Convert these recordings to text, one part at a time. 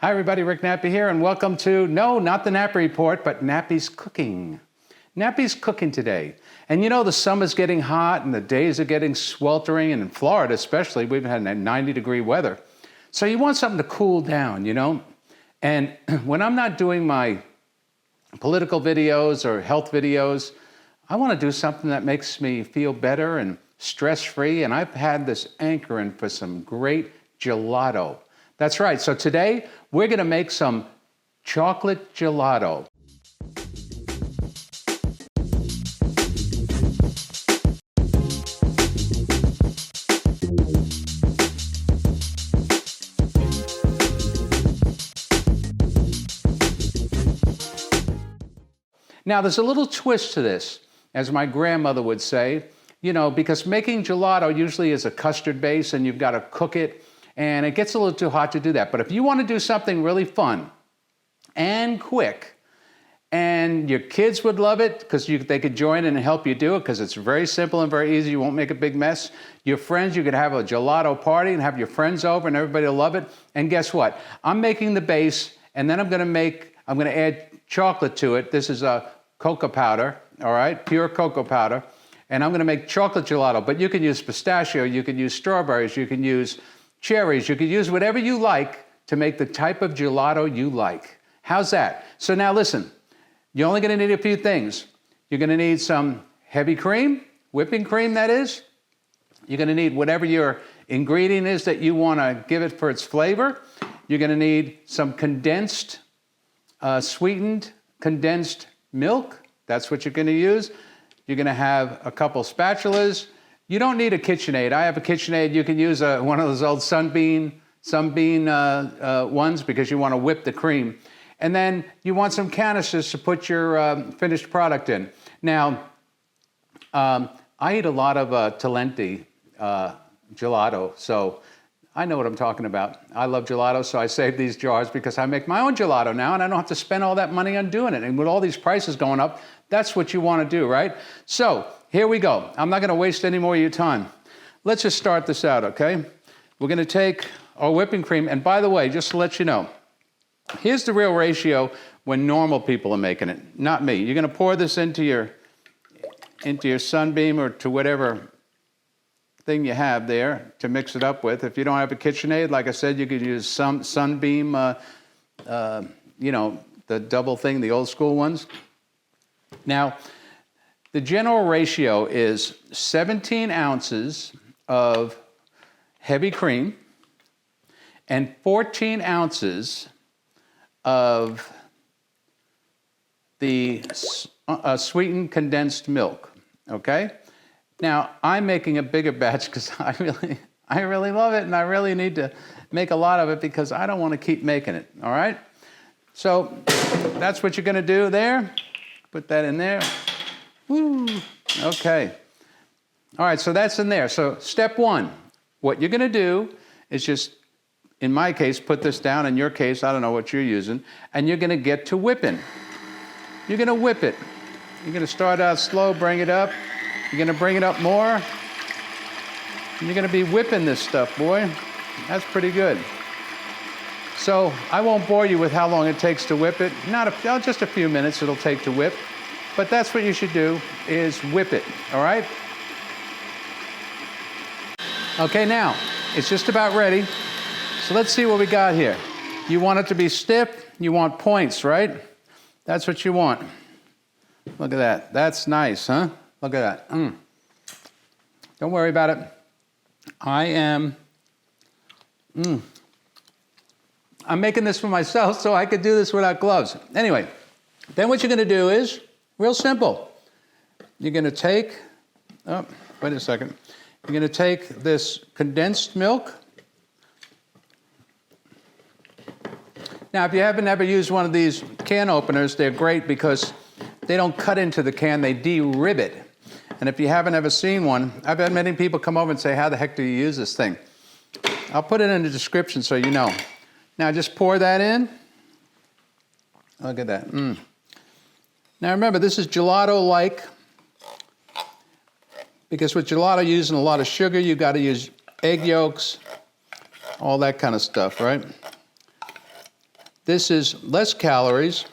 Hi everybody, Rick Nappi here, and welcome to, no, not the Nappi Report, but Nappi's Cooking. Nappi's cooking today. And you know the summer's getting hot and the days are getting sweltering, and in Florida especially, we've had 90-degree weather. So you want something to cool down, you know? And when I'm not doing my political videos or health videos, I want to do something that makes me feel better and stress-free, and I've had this hankering for some great gelato. That's right, so today we're gonna make some chocolate gelato. Now there's a little twist to this, as my grandmother would say, you know, because making gelato usually is a custard base and you've got to cook it, and it gets a little too hot to do that. But if you want to do something really fun and quick, and your kids would love it because they could join in and help you do it because it's very simple and very easy. You won't make a big mess. Your friends, you could have a gelato party and have your friends over and everybody will love it. And guess what? I'm making the base, and then I'm going to add chocolate to it. This is a cocoa powder, all right, pure cocoa powder. And I'm going to make chocolate gelato. But you can use pistachio, you can use strawberries, you can use cherries, you could use whatever you like to make the type of gelato you like. How's that? So now listen, you're only going to need a few things. You're going to need some heavy cream, whipping cream that is. You're going to need whatever your ingredient is that you want to give it for its flavor. You're going to need some condensed, sweetened condensed milk. That's what you're going to use. You're going to have a couple spatulas. You don't need a KitchenAid. I have a KitchenAid. You can use one of those old Sunbeam ones because you want to whip the cream. And then you want some canisters to put your finished product in. Now, I eat a lot of Talenti gelato, so I know what I'm talking about. I love gelato, so I save these jars because I make my own gelato now, and I don't have to spend all that money on doing it. And with all these prices going up, that's what you want to do, right? So here we go. I'm not going to waste any more of your time. Let's just start this out, okay? We're going to take our whipping cream, and by the way, just to let you know, here's the real ratio when normal people are making it, not me. You're going to pour this into your Sunbeam or to whatever thing you have there to mix it up with. If you don't have a KitchenAid, like I said, you could use some Sunbeam, you know, the double thing, the old school ones. Now, the general ratio is 17 ounces of heavy cream and 14 ounces of the sweetened condensed milk, okay? Now, I'm making a bigger batch because I really love it, and I really need to make a lot of it because I don't want to keep making it, all right? So that's what you're going to do there. Put that in there. Woo. Okay. All right, so that's in there. So step one, what you're going to do is just, in my case, put this down. In your case, I don't know what you're using, and you're going to get to whipping. You're going to whip it. You're going to start out slow, bring it up. You're going to bring it up more. And you're going to be whipping this stuff, boy. That's pretty good. So I won't bore you with how long it takes to whip it. Just a few minutes it'll take to whip. But that's what you should do, is whip it, all right? Okay, now, it's just about ready. So let's see what we got here. You want it to be stiff. You want points, right? That's what you want. Look at that. That's nice, huh? Look at that. Don't worry about it. I'm making this for myself so I could do this without gloves. Anyway, then what you're going to do is, real simple. You're going to take, wait a second. You're going to take this condensed milk. Now, if you haven't ever used one of these can openers, they're great because they don't cut into the can, they de-rib it. And if you haven't ever seen one, I've had many people come over and say, how the heck do you use this thing? I'll put it in the description so you know. Now just pour that in. Look at that. Now remember, this is gelato-like, because with gelato using a lot of sugar, you've got to use egg yolks, all that kind of stuff, right? This is less calories.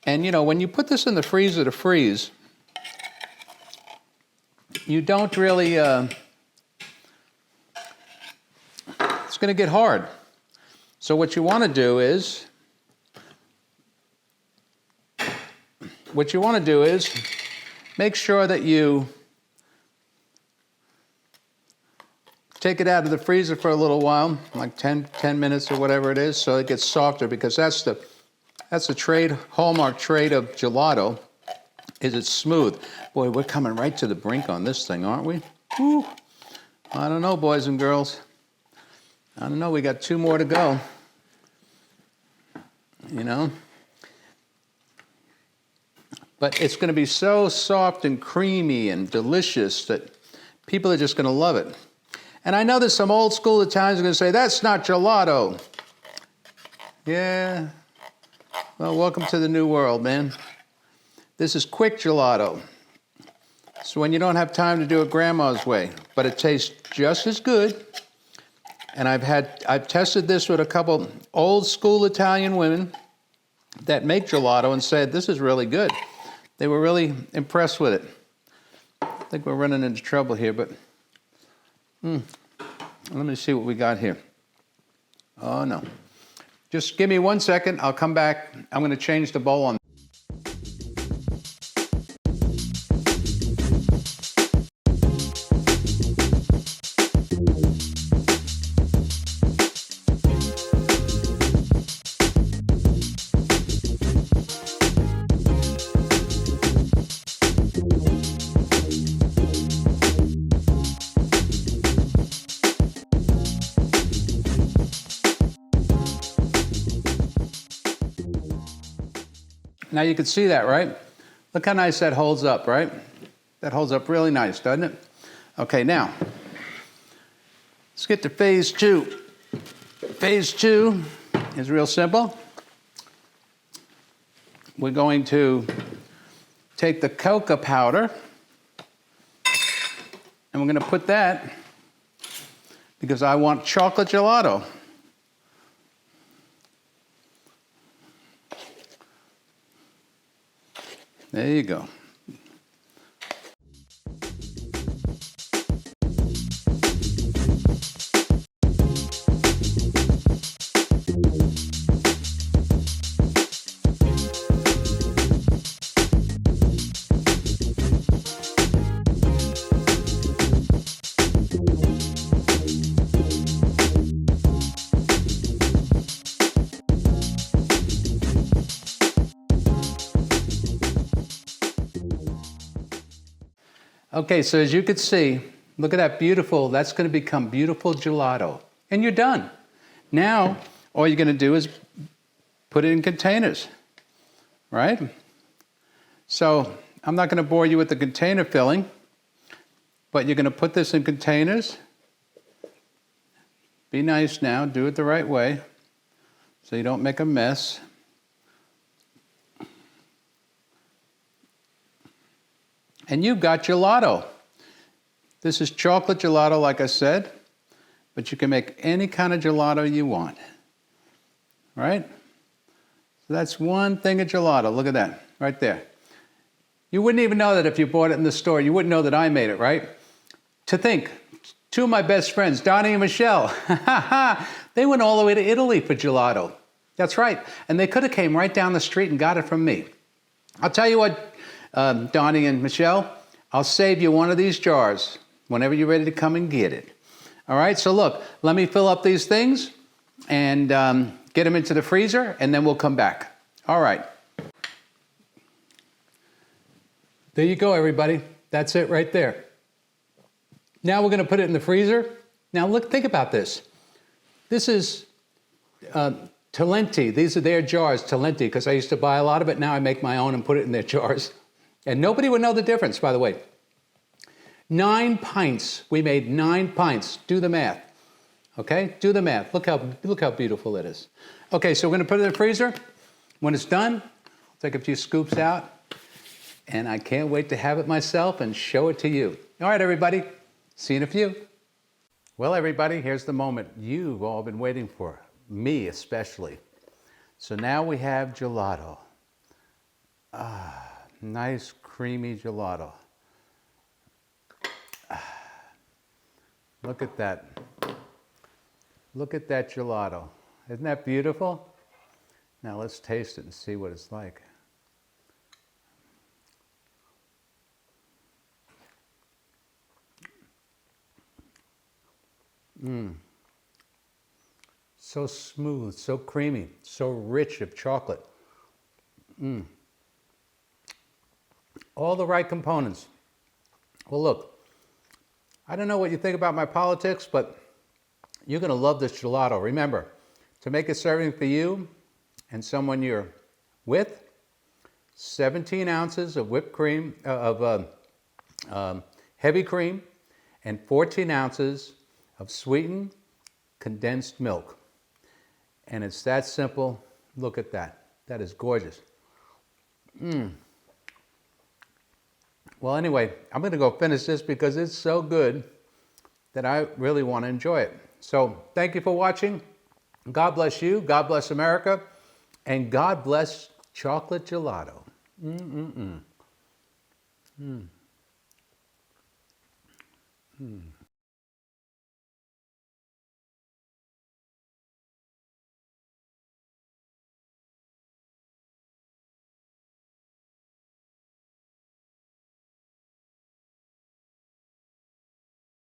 And you know, when you put this in the freezer to freeze, you don't really, it's going to get hard. So what you want to do is, make sure that you take it out of the freezer for a little while, like 10 minutes or whatever it is, so it gets softer, because that's the hallmark trait of gelato, is it's smooth. Boy, we're coming right to the brink on this thing, aren't we? Woo. I don't know, boys and girls. I don't know, we got 2 more to go. You know? But it's going to be so soft and creamy and delicious that people are just going to love it. And I know there's some old school Italians are going to say, that's not gelato. Yeah. Well, welcome to the new world, man. This is quick gelato. So when you don't have time to do it grandma's way, but it tastes just as good. And I've tested this with a couple old school Italian women that make gelato and said, this is really good. They were really impressed with it. I think we're running into trouble here, but let me see what we got here. Oh, no. Just give me 1 second. I'll come back. I'm going to change the bowl on. Now you can see that, right? Look how nice that holds up, right? That holds up really nice, doesn't it? Okay, now, let's get to phase 2. Phase 2 is real simple. We're going to take the cocoa powder, and we're going to put that, because I want chocolate gelato. There you go. Okay, so as you can see, look at that beautiful, that's going to become beautiful gelato. And you're done. Now, all you're going to do is put it in containers, right? So, I'm not going to bore you with the container filling, but you're going to put this in containers. Be nice now, do it the right way, so you don't make a mess. And you've got gelato. This is chocolate gelato, like I said, but you can make any kind of gelato you want, right? So that's one thing of gelato. Look at that, right there. You wouldn't even know that if you bought it in the store. You wouldn't know that I made it, right? To think, 2 of my best friends, Donnie and Michelle, they went all the way to Italy for gelato. That's right. And they could have came right down the street and got it from me. I'll tell you what, Donnie and Michelle, I'll save you one of these jars whenever you're ready to come and get it. All right, so look, let me fill up these things and get them into the freezer, and then we'll come back. All right. There you go, everybody. That's it right there. Now we're going to put it in the freezer. Now look, think about this. This is Talenti. These are their jars, Talenti, because I used to buy a lot of it. Now I make my own and put it in their jars. And nobody would know the difference, by the way. 9 pints. We made 9 pints. Do the math. Okay? Do the math. Look how beautiful it is. Okay, so we're going to put it in the freezer. When it's done, I'll take a few scoops out. And I can't wait to have it myself and show it to you. All right, everybody. See you in a few. Well, everybody, here's the moment you've all been waiting for. me especially. So now we have gelato. Nice creamy gelato. Look at that. Look at that gelato. Isn't that beautiful? Now let's taste it and see what it's like. So smooth, so creamy, so rich of chocolate. All the right components. Well, look, I don't know what you think about my politics, but you're going to love this gelato. Remember, to make a serving for you and someone you're with, 17 ounces of whipped cream, heavy cream, and 14 ounces of sweetened condensed milk. And it's that simple. Look at that. That is gorgeous. Well, anyway, I'm going to go finish this because it's so good that I really want to enjoy it. So thank you for watching. God bless you. God bless America. And God bless chocolate gelato. Mm.